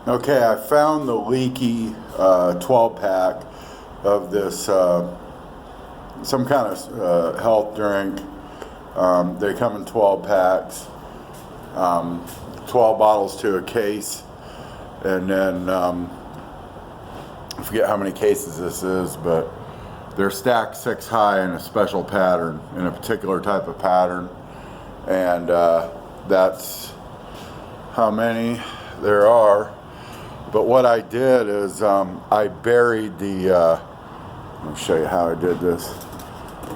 Okay, I found the leaky 12 pack of this some kind of health drink. They come in 12 packs, 12 bottles to a case, and then I forget how many cases this is, but they're stacked 6 high in a special pattern, in a particular type of pattern, and that's how many there are. But what I did is I buried the, let me show you how I did this,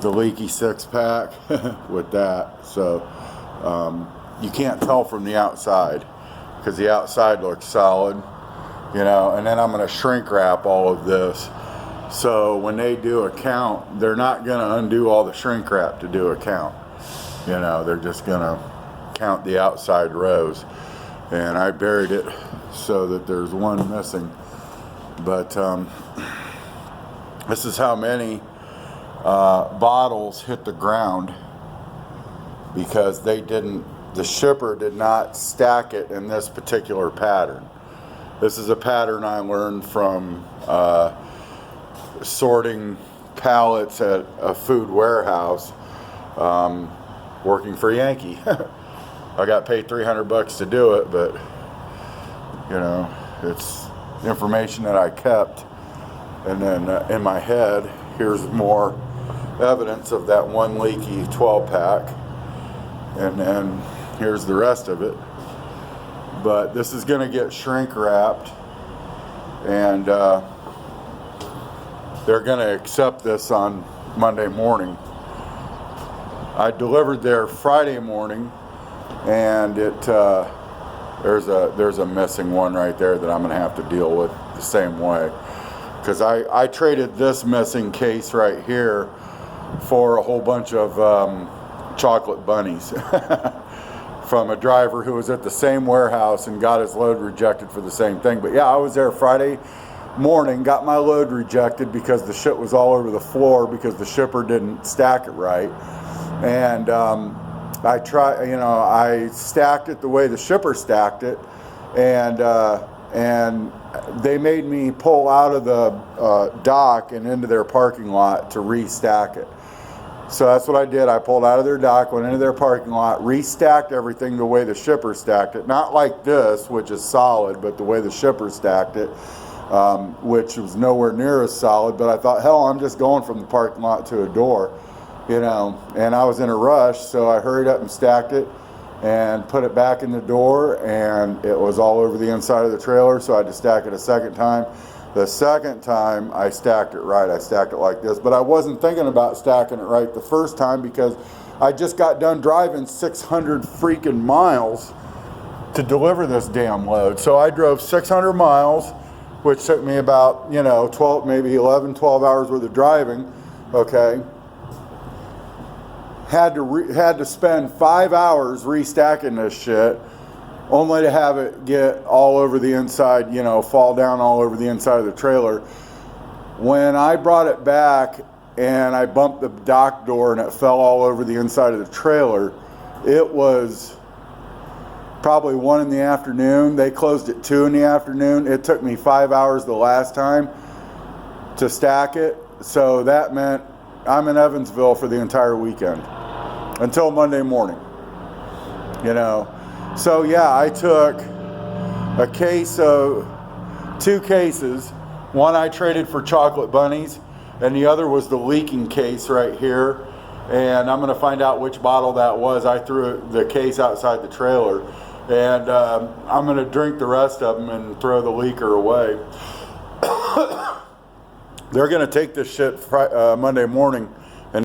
the leaky 6-pack with that. So you can't tell from the outside because the outside looks solid, you know, and then I'm going to shrink wrap all of this. So when they do a count, they're not going to undo all the shrink wrap to do a count. You know, they're just going to count the outside rows. And I buried it so that there's one missing. But this is how many bottles hit the ground, because the shipper did not stack it in this particular pattern. This is a pattern I learned from sorting pallets at a food warehouse, working for Yankee. I got paid $300 to do it, but you know, it's information that I kept. And then in my head, here's more evidence of that one leaky 12 pack, and then here's the rest of it. But this is going to get shrink wrapped, and they're going to accept this on Monday morning. I delivered there Friday morning, and there's a missing one right there that I'm going to have to deal with the same way, because I traded this missing case right here for a whole bunch of chocolate bunnies from a driver who was at the same warehouse and got his load rejected for the same thing. But yeah, I was there Friday morning, got my load rejected because the shit was all over the floor because the shipper didn't stack it right. And I stacked it the way the shipper stacked it, and they made me pull out of the dock and into their parking lot to restack it. So that's what I did. I pulled out of their dock, went into their parking lot, restacked everything the way the shipper stacked it. Not like this, which is solid, but the way the shipper stacked it, which was nowhere near as solid. But I thought, hell, I'm just going from the parking lot to a door, you know. And I was in a rush, so I hurried up and stacked it and put it back in the door, and it was all over the inside of the trailer, so I had to stack it a second time. The second time I stacked it right. I stacked it like this, but I wasn't thinking about stacking it right the first time because I just got done driving 600 freaking miles to deliver this damn load. So I drove 600 miles, which took me about, you know, 12, maybe 11, 12 hours worth of driving, okay? Had to spend 5 hours restacking this shit, only to have it get all over the inside, you know, fall down all over the inside of the trailer. When I brought it back and I bumped the dock door and it fell all over the inside of the trailer, it was probably 1 in the afternoon. They closed at 2 in the afternoon. It took me 5 hours the last time to stack it. So that meant I'm in Evansville for the entire weekend until Monday morning, you know. So yeah, I took a case of 2 cases. One I traded for chocolate bunnies, and the other was the leaking case right here. And I'm going to find out which bottle that was. I threw the case outside the trailer, and I'm going to drink the rest of them and throw the leaker away. They're going to take this shit Monday morning